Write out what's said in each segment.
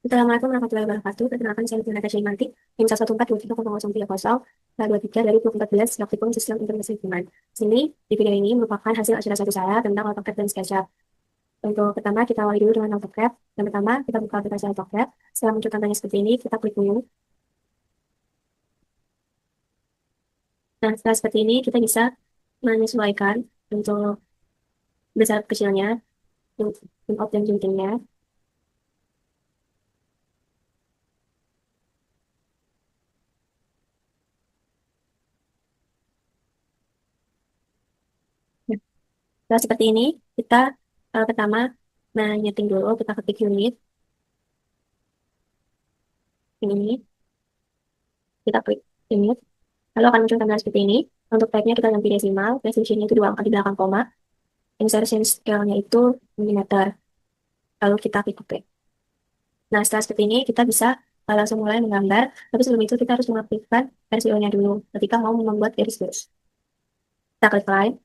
Assalamualaikum warahmatullahi wabarakatuh. Perkenalkan saya Natasha Syimanti, NIM 114230030 dari 2014 Praktikum Sistem Informasi Lingkungan. Sini, di video ini merupakan hasil acara satu saya tentang AutoCAD dan SketchUp. Untuk pertama, kita awali dulu dengan AutoCAD. Yang pertama, kita buka aplikasi AutoCAD. Setelah muncul tampilannya seperti ini, kita klik New. Nah, setelah seperti ini, kita bisa menyesuaikan untuk besar kecilnya, layout dan juntingnya. Nah, setelah seperti ini, kita pertama menyeting dulu, kita ketik unit ini, kita klik unit. Lalu akan muncul tampilan seperti ini. Untuk type-nya kita ganti desimal, precision-nya itu 2 angka di belakang koma, insertion scale-nya itu milimeter. Lalu kita klik OK. Nah, setelah seperti ini, kita bisa langsung mulai menggambar. Tapi sebelum itu, kita harus mengaktifkan RCO-nya dulu ketika mau membuat garis-garis. Kita klik line.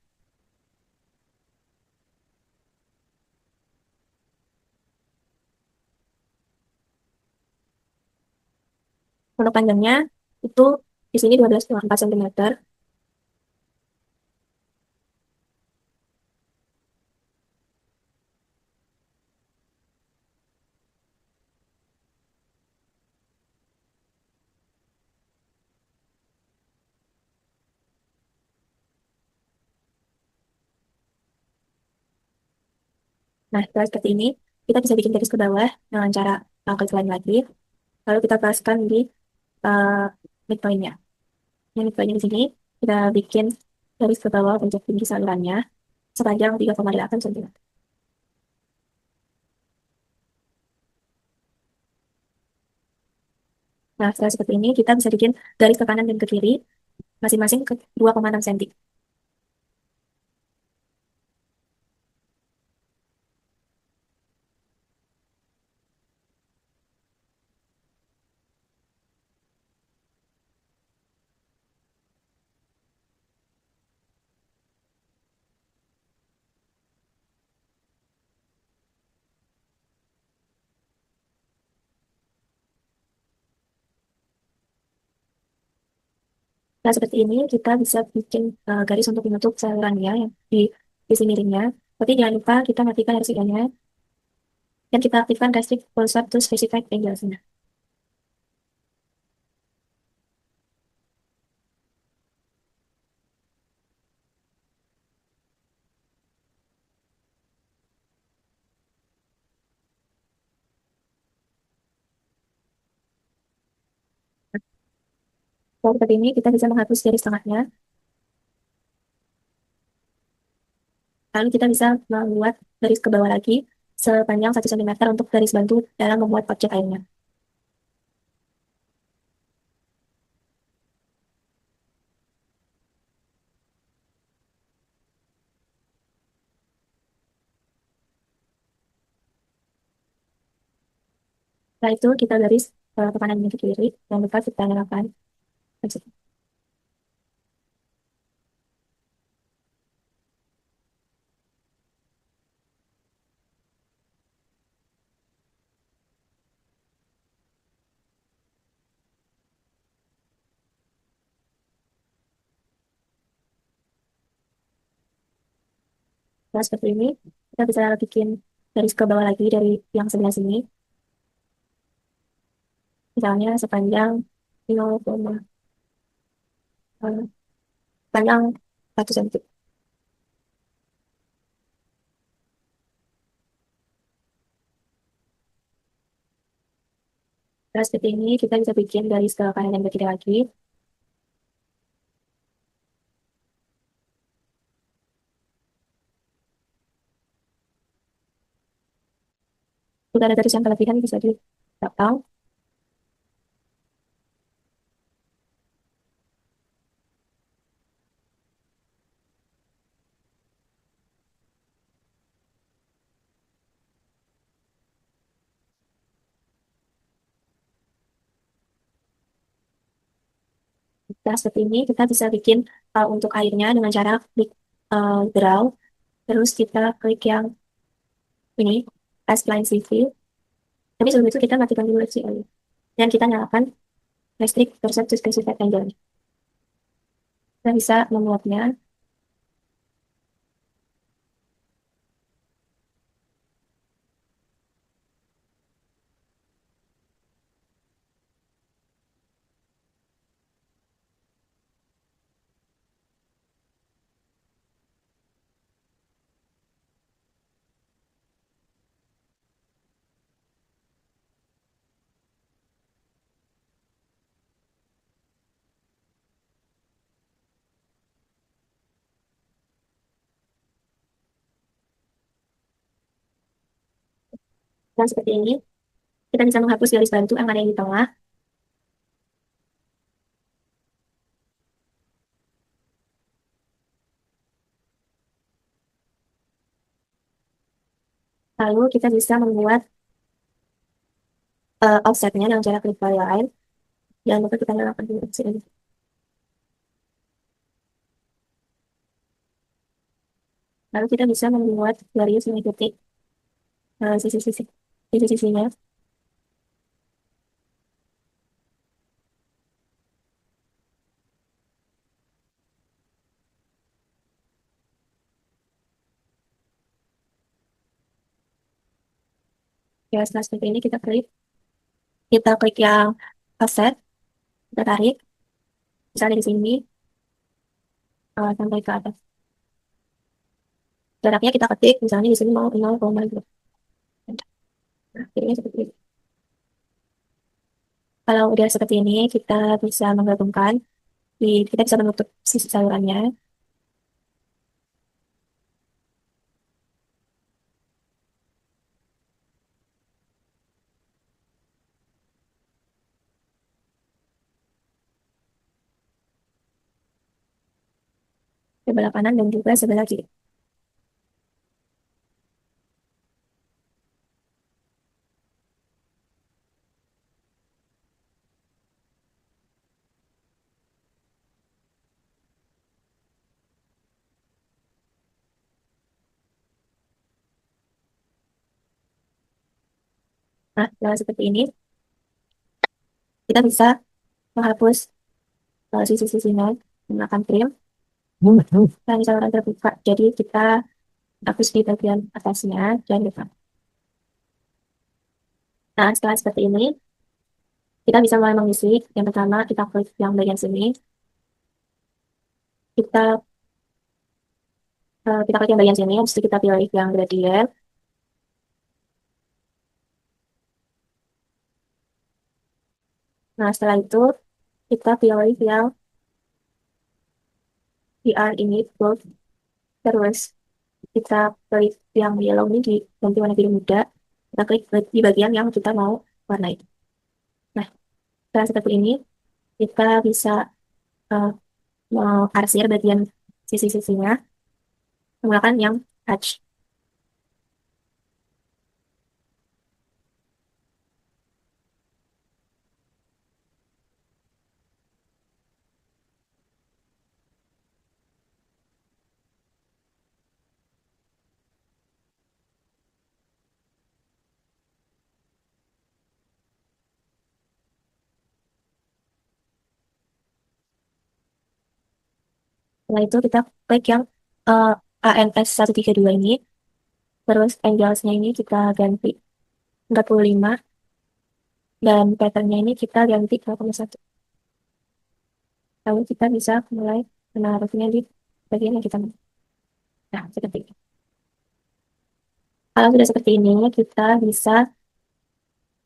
Untuk panjangnya, itu di sini 12,4 cm. Nah, setelah seperti ini, kita bisa bikin garis ke bawah dengan cara klik line lagi. Lalu kita paskan di uh, midpoint-nya. Yang midpoint-nya di sini, kita bikin garis ke bawah untuk tinggi salurannya sepanjang 3,8 cm. Nah, setelah seperti ini, kita bisa bikin garis ke kanan dan ke kiri, masing-masing ke 2,6 cm. Nah, seperti ini, kita bisa bikin garis untuk menutup salurannya yang di sisi miringnya. Tapi jangan lupa kita matikan RCA-nya, dan kita aktifkan restrict pulsar to specified angles-nya. Lalu seperti ini, kita bisa menghapus garis tengahnya. Lalu kita bisa membuat garis ke bawah lagi sepanjang 1 cm untuk garis bantu dalam membuat objek lainnya. Setelah itu kita garis ke kanan dan ke kiri. Jangan lupa kita nyalakan. Nah, seperti ini, kita bisa bikin garis ke bawah lagi dari yang sebelah sini. Misalnya sepanjang 0, panjang 1 cm. Nah, seperti ini, kita bisa bikin garis ke kanan dan ke kiri lagi. Jika ada garis yang kelebihan, bisa dipotong. Nah, seperti ini, kita bisa bikin untuk airnya dengan cara klik draw. Terus kita klik yang ini, as line civil. Tapi sebelum itu kita matikan dulu HCL dan kita nyalakan restrict cursor to specified angle. Kita bisa membuatnya. Dan seperti ini, kita bisa menghapus garis bantu yang ada di tengah. Lalu kita bisa membuat offsetnya dengan cara klik line. Jangan lupa kita nyalakan dulu HCL. Lalu kita bisa membuat garis mengikuti sisi-sisinya. Ya, setelah seperti ini kita klik yang offset, kita tarik, misalnya di sini sampai ke atas. Jaraknya kita ketik, misalnya di sini mau 0,2. Nah, jadinya seperti ini. Kalau udah seperti ini, kita bisa menggabungkan, kita bisa menutup sisi salurannya. Sebelah kanan dan juga sebelah kiri. Nah, setelah seperti ini, kita bisa menghapus sisi-sisinya menggunakan trim dan saluran terbuka. Jadi kita hapus di bagian atasnya dan depan. Nah, setelah seperti ini, kita bisa mulai mengisi. Yang pertama, kita klik yang bagian sini. Kita klik yang bagian sini, habis itu kita pilih yang gradient. Nah, setelah itu, kita pilih yang PR ini, gold. Terus, kita klik yang yellow ini ganti warna biru muda. Kita klik di bagian yang kita mau warnai. Nah, setelah seperti ini, kita bisa uh, mengarsir bagian sisi-sisinya menggunakan yang hatch. Setelah itu, kita klik yang uh, ANS 132 ini. Terus, angles-nya ini kita ganti 45. Dan patternnya ini kita ganti 0,1. Lalu kita bisa mulai menaruhnya di bagian yang kita mau. Nah, seperti ini. Kalau sudah seperti ini, kita bisa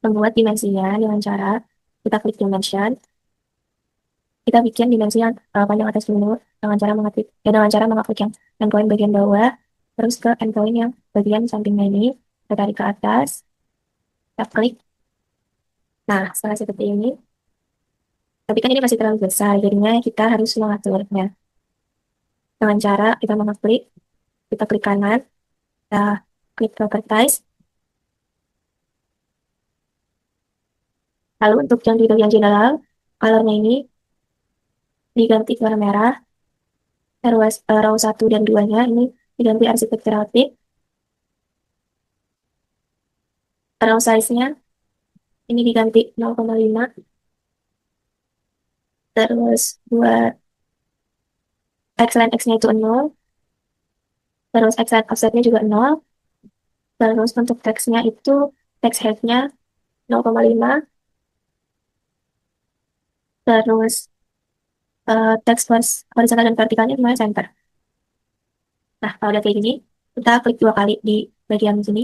membuat dimensinya dengan cara kita klik dimension. Kita bikin dimensi yang panjang atas dulu dengan cara mengaklik yang endpoint bagian bawah, terus ke endpoint yang bagian sampingnya ini, kita tarik ke atas, kita klik. Nah, setelah seperti ini, tapi kan ini masih terlalu besar, jadinya kita harus mengaturnya. Dengan cara kita mengaklik, kita klik kanan, kita klik properties. Lalu untuk yang di bagian general, colornya ini diganti ke warna merah, row 1 dan 2-nya ini diganti arsitektural tip, row size-nya ini diganti 0,5. Terus buat X line X-nya itu 0. Terus X line offsetnya juga 0. Terus untuk text-nya itu text height-nya 0,5. Terus text plus horizontal dan vertikalnya semuanya center. Nah, kalau udah kayak gini, kita klik 2 kali di bagian sini.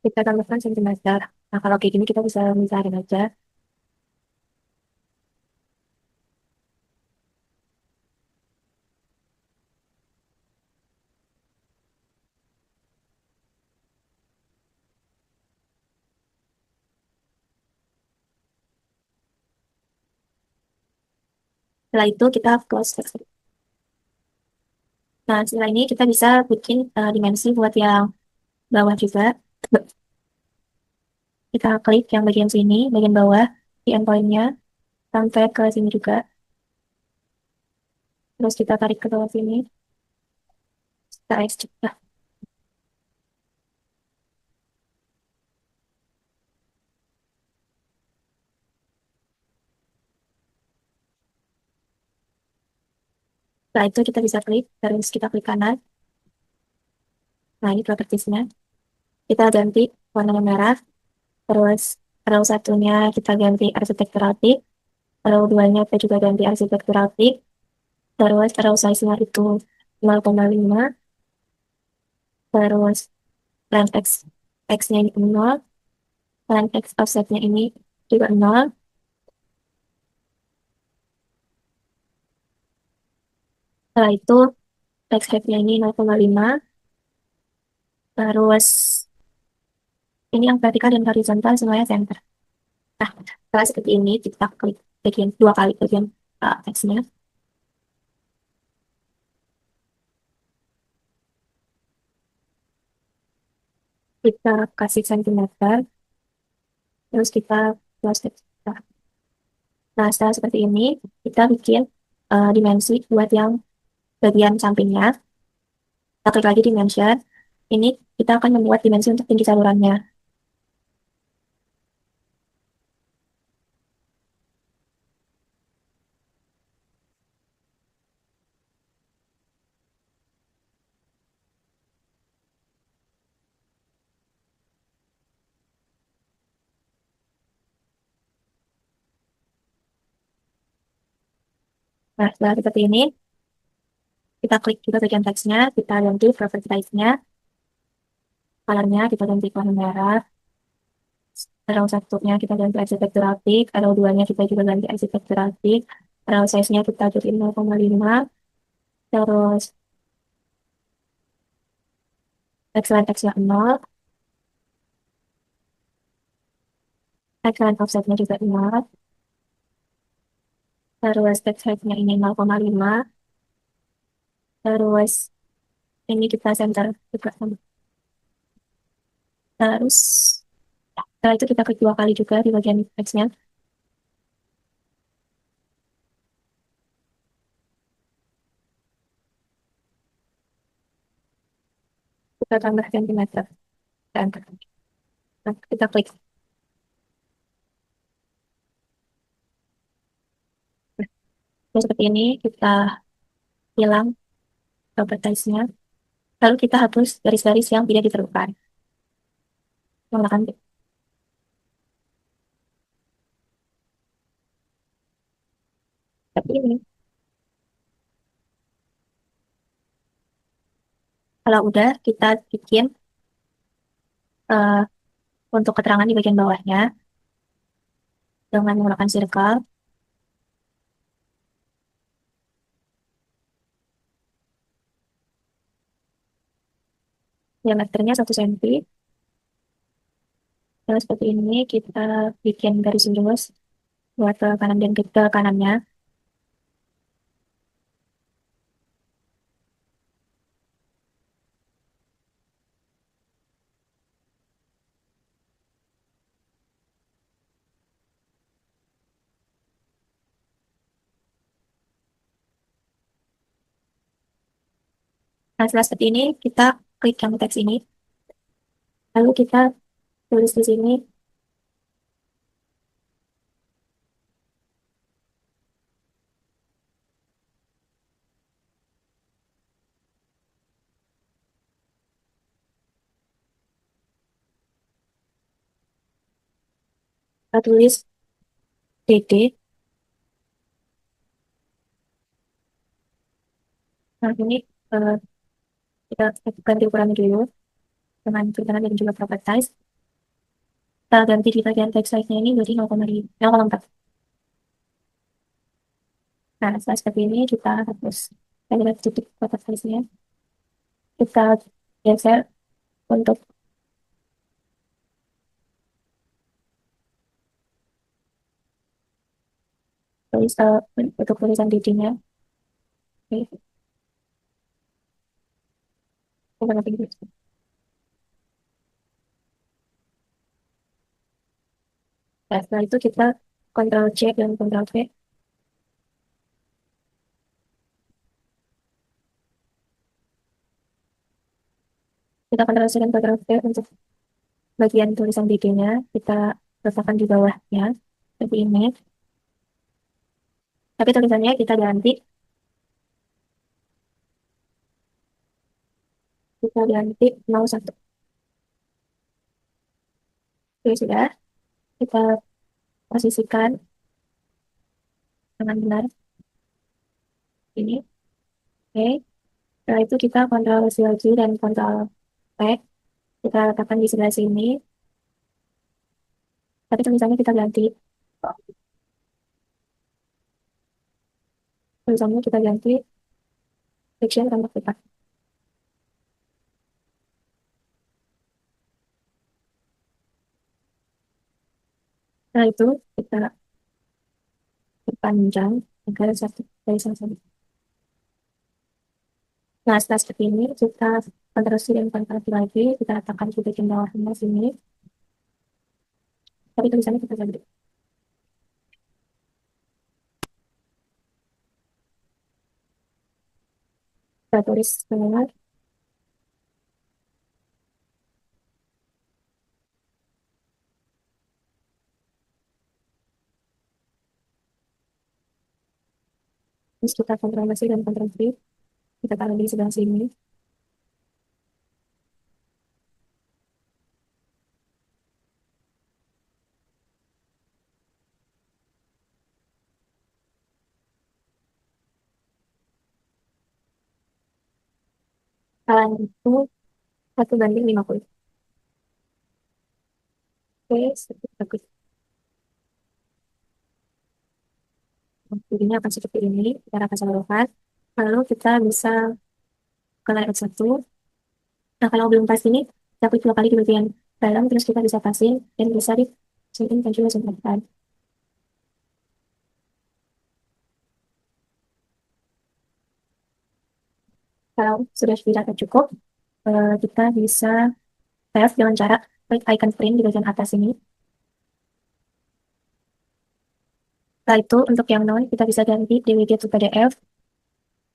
Kita tambahkan sentimeter. Nah, kalau kayak gini kita bisa misahin aja. Setelah itu kita close text. Nah, setelah ini kita bisa bikin dimensi buat yang bawah juga. Kita klik yang bagian sini, bagian bawah, di endpoint-nya, sampai ke sini juga. Terus kita tarik ke bawah sini, kita extrude. Nah, setelah itu kita bisa klik, terus kita klik kanan. Nah, ini propertiesnya. Kita ganti warnanya merah, terus row satunya kita ganti architectural thick, row duanya kita juga ganti architectural thick, terus row size-nya itu 0,5, terus length X, X-nya ini 0, length X offset-nya ini juga 0, setelah itu text height-nya ini 0,5, terus ini yang vertikal dan horizontal semuanya center. Nah, setelah seperti ini, kita klik bagian 2 kali bagian teksnya. Kita kasih sentimeter, terus kita close text. Nah, setelah seperti ini, kita bikin dimensi buat yang bagian sampingnya. Kita klik lagi dimension. Ini kita akan membuat dimensi untuk tinggi salurannya. Nah, setelah seperti ini, kita klik juga bagian teksnya, kita ganti property type-nya, color-nya kita ganti warna merah, row satunya kita ganti architectural thick, row duanya kita juga ganti architectural thick, row size-nya kita jadi 0,5, terus excellent text-nya 0, excellent offset-nya juga 0, terus text height-nya ini 0,5, terus ini kita center juga sama. Terus setelah itu kita klik 2 kali juga di bagian teksnya. Kita tambah sentimeter. Dan nah, kita klik. Nah, terus seperti ini kita hilang propertiesnya. Lalu kita hapus garis-garis yang tidak diperlukan. Menggunakan seperti ini. Kalau udah, kita bikin eh, untuk keterangan di bagian bawahnya dengan menggunakan circle. Diameternya 1 cm. Terus seperti ini kita bikin garis lurus buat ke kanan dan ke kanannya. Nah, setelah seperti ini, kita klik yang teks ini, lalu kita tulis di sini, kita tulis DD. Nah, ini eh, kita ganti ukurannya dulu dengan tulisan dan juga properties size. Kita ganti di bagian text size-nya ini jadi 0,4. Nah, setelah seperti ini, kita hapus. Kita lihat titik properties size-nya. Kita geser untuk tulis untuk tulisan DD-nya. Oke, kita ganti gitu. Nah, setelah itu kita Ctrl C dan Ctrl V. Kita Ctrl C dan Ctrl V untuk bagian tulisan DD-nya. Kita letakkan di bawahnya. Seperti ini. Tapi tulisannya kita ganti. Kita ganti 01. Oke, sudah. Kita posisikan dengan benar. Ini. Oke. Setelah itu kita Ctrl C lagi dan Ctrl V. Kita letakkan di sebelah sini. Tapi tulisannya kita ganti. Tulisannya kita ganti section tanpa kita. Setelah itu kita perpanjang agar satu dari sama. Nah, setelah seperti ini, kita Ctrl C dan Ctrl V lagi. Kita letakkan di bagian bawahnya sini. Tapi tulisannya kita ganti. Kita tulis semua. Terus kita Ctrl C dan Ctrl V. Kita taruh di sebelah sini. Kalian itu 1:50. Oke, sedikit bagus. Jadinya akan seperti ini secara keseluruhan. Lalu kita bisa ke layout 1. Nah, kalau belum pas ini, kita klik 2 kali di bagian dalam, terus kita bisa pasin dan bisa di zoom in dan juga zoom out. Kalau sudah tidak cukup, kita bisa save dengan cara klik icon print di bagian atas ini. Setelah itu, untuk yang non, kita bisa ganti DWG to PDF.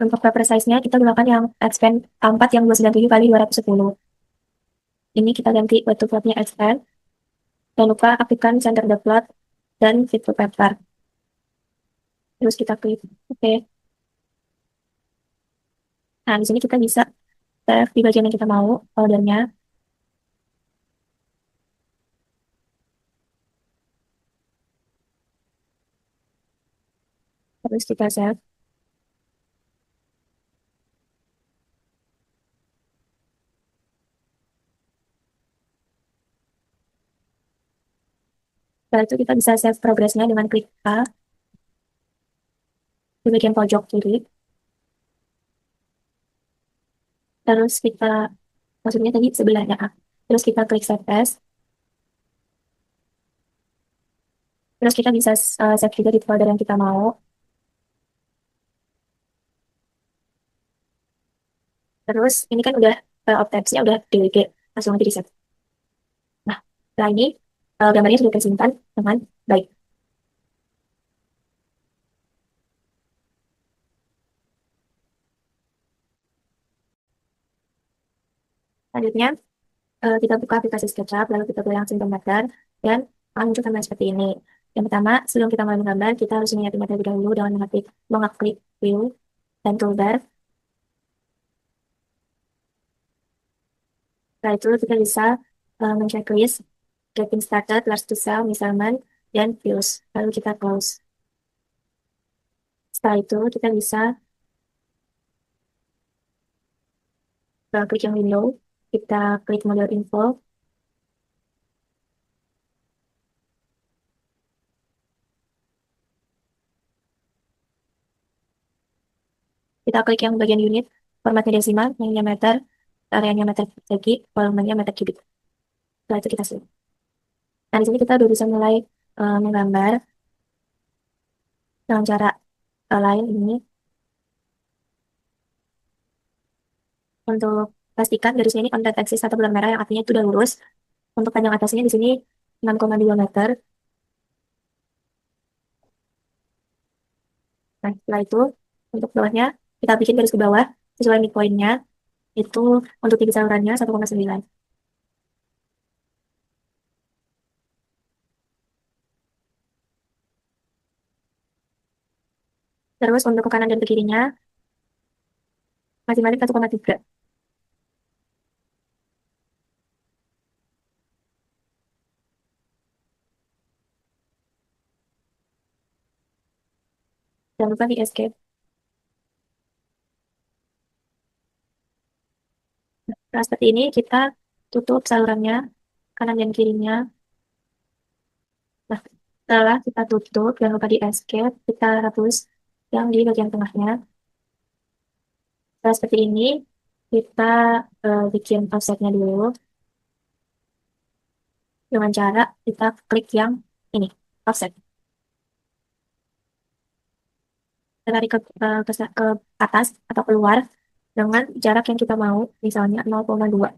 Untuk paper size-nya, kita gunakan yang expand A4 yang 297 kali 210. Ini kita ganti waktu plotnya expand. Jangan lupa aktifkan center the plot dan fit to paper. Terus kita klik OK. Nah, di sini kita bisa save di bagian yang kita mau, foldernya. Terus kita save. Setelah itu kita bisa save progresnya dengan klik A di bagian pojok kiri. Terus kita, maksudnya tadi sebelahnya A. Terus kita klik save as. Terus kita bisa save juga di folder yang kita mau. Terus ini kan udah tab-nya udah DWG, langsung aja di save. Nah, setelah ini gambarnya sudah tersimpan dengan baik. Selanjutnya, kita buka aplikasi SketchUp, lalu kita pilih langsung gambar, dan muncul gambar seperti ini. Yang pertama, sebelum kita mulai menggambar, kita harus menyiapkan terlebih dahulu dengan mengklik View dan Toolbar. Setelah itu, kita bisa men-checklist Getting Started, Large to Sell, Measurement, dan Views. Lalu kita close. Setelah itu, kita bisa klik yang window, kita klik model info, kita klik yang bagian unit, formatnya desimal, yang meter, areanya meter persegi, volumenya meter kubik. Setelah itu kita save. Nah, di sini kita udah bisa mulai menggambar dengan cara lain ini. Untuk pastikan garisnya ini on red axis atau bulan merah yang artinya itu udah lurus. Untuk panjang atasnya di sini 6,2 meter. Nah, setelah itu untuk bawahnya kita bikin garis ke bawah sesuai midpoint-nya itu untuk tinggi salurannya 1,9. Terus untuk ke kanan dan ke kirinya masing-masing 1,3. Jangan lupa di escape. Nah, seperti ini kita tutup salurannya kanan dan kirinya. Nah, setelah kita tutup, jangan lupa di escape, kita hapus yang di bagian tengahnya. Nah, seperti ini, kita bikin offsetnya dulu dengan cara kita klik yang ini, offset. Kita tarik ke atas atau keluar dengan jarak yang kita mau, misalnya 0,2.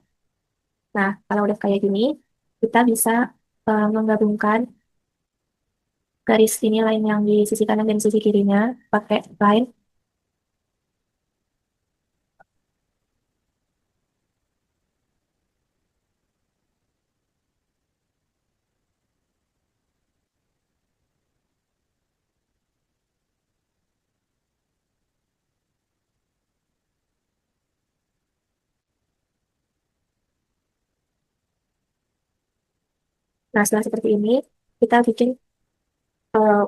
Nah, kalau udah kayak gini, kita bisa menggabungkan garis ini line yang di sisi kanan dan sisi kirinya pakai line. Nah, setelah seperti ini, kita bikin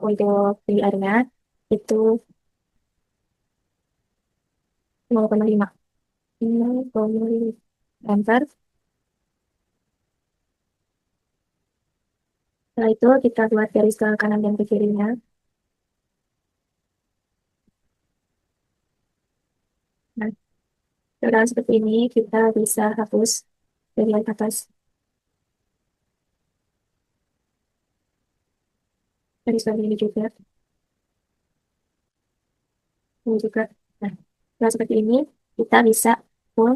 untuk PR-nya itu 0,5. 0,5. Enter. Setelah itu kita buat garis ke kanan dan ke kirinya. Nah, setelah seperti ini kita bisa hapus bagian atas garis bagian ini juga. Ini juga. Nah, setelah seperti ini kita bisa pull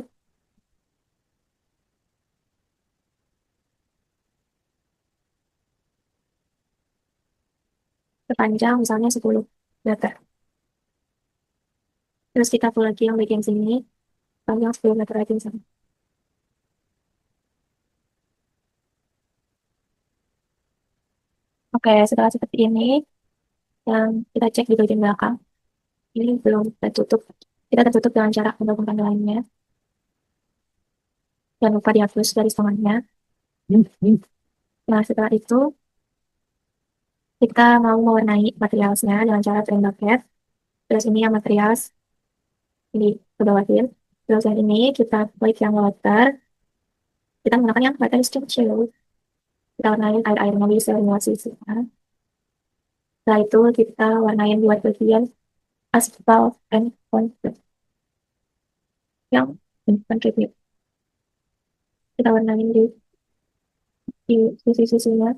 sepanjang misalnya 10 meter. Terus kita pull lagi yang bagian sini panjang 10 meter lagi misalnya. Oke, setelah seperti ini, yang kita cek di bagian belakang. Ini belum tertutup. Kita tertutup dengan cara menggabungkan lainnya. Jangan lupa dihapus garis tengahnya. Nah, setelah itu, kita mau mewarnai materialnya dengan cara trend bucket. Terus ini yang material ini ke bawahin. Terus yang ini kita klik yang water. Kita menggunakan yang water is chill. Kita warnain air-airnya bisa lewat sisinya. Setelah itu kita warnain buat bagian aspal and concrete yang contribute. Kita warnain di sisi-sisinya.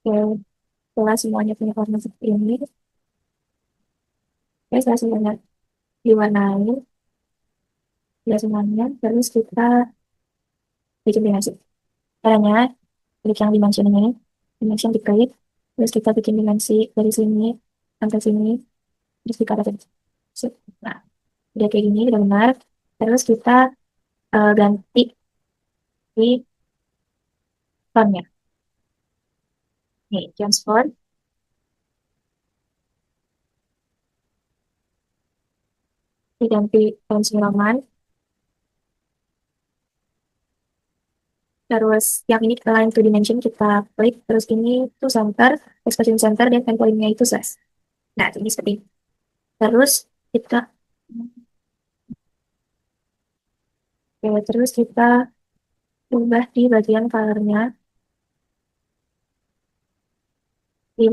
Oke, setelah semuanya punya warna seperti ini, ya setelah semuanya diwarnain, ya semuanya, terus kita bikin dimensi. Caranya, klik yang dimension ini, dimension diklik, terus kita bikin dimensi dari sini sampai sini, terus dikatakan. Nah, udah kayak gini, udah benar. Terus kita ganti di fontnya. Nih, transform, diganti font Roman. Terus yang ini align to dimension kita klik, terus ini tuh center, expression center, dan endpointnya itu slash. Nah, ini seperti ini. Terus kita, terus kita ubah di bagian colornya, di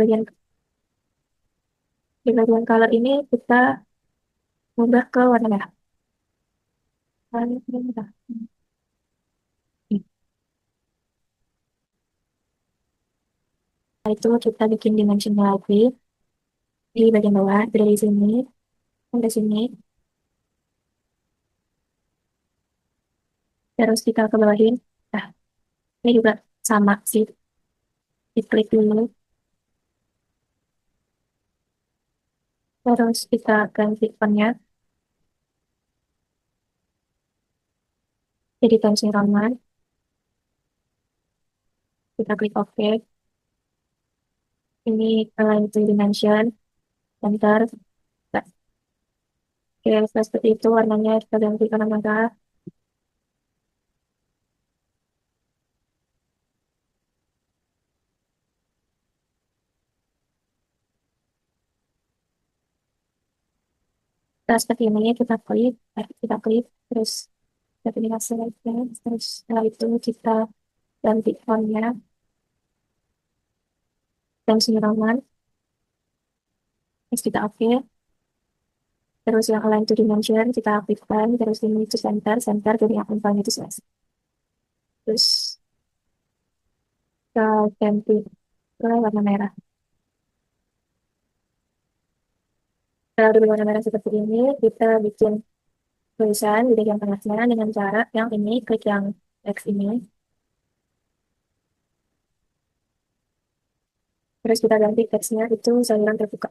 bagian color ini kita ubah ke warna merah. Warna merah. Setelah itu kita bikin dimensionnya lagi di bagian bawah, dari sini sampai sini. Terus kita ke bawahin. Nah, ini juga sama sih. Diklik dulu. Terus kita ganti fontnya jadi Times New Roman. Kita klik OK. Ini align to dimension. Enter. Nah, oke, seperti itu warnanya kita ganti warna merah. Nah, seperti ini kita klik, terus kita pilih hasil reference, terus setelah itu kita ganti fontnya Times New Roman, terus kita oke, terus yang align to dimension kita aktifkan, terus ini itu center, jadi yang fontnya itu slash. Terus kita ganti ke warna merah. Kalau udah warna merah seperti ini, kita bikin tulisan di bagian tengahnya dengan cara yang ini, klik yang X ini, terus kita ganti teksnya itu saluran terbuka.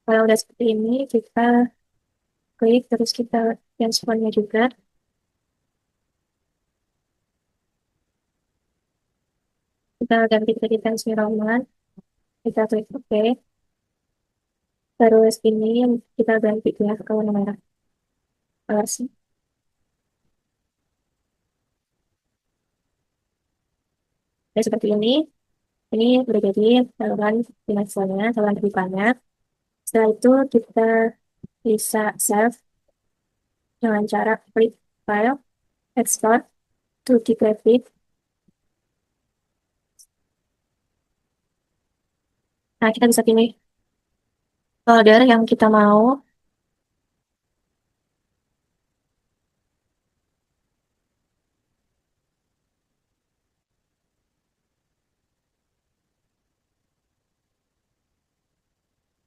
Kalau udah seperti ini, kita klik, terus kita transformnya juga. Kita ganti jadi Times New Roman, kita klik OK. Terus ini kita ganti ya ke warna merah. Sih. Dan seperti ini udah jadi saluran dimensinya, saluran terbukanya. Setelah itu kita bisa save dengan cara klik file, export to the graphic. Nah, kita bisa pilih folder yang kita mau.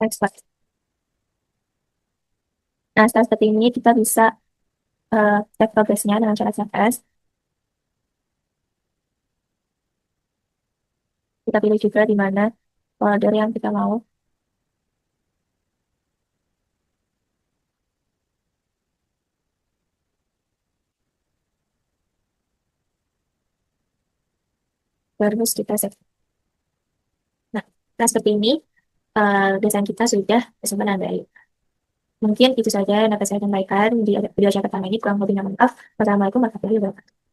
Export. Nah, setelah seperti ini kita bisa save progressnya dengan cara save as. Kita pilih juga di mana folder yang kita mau. Terus kita save. Nah, seperti ini desain kita sudah tersimpan dengan baik. Mungkin itu saja yang dapat saya sampaikan di video saya pertama ini. Kurang lebihnya maaf. Wassalamualaikum warahmatullahi wabarakatuh.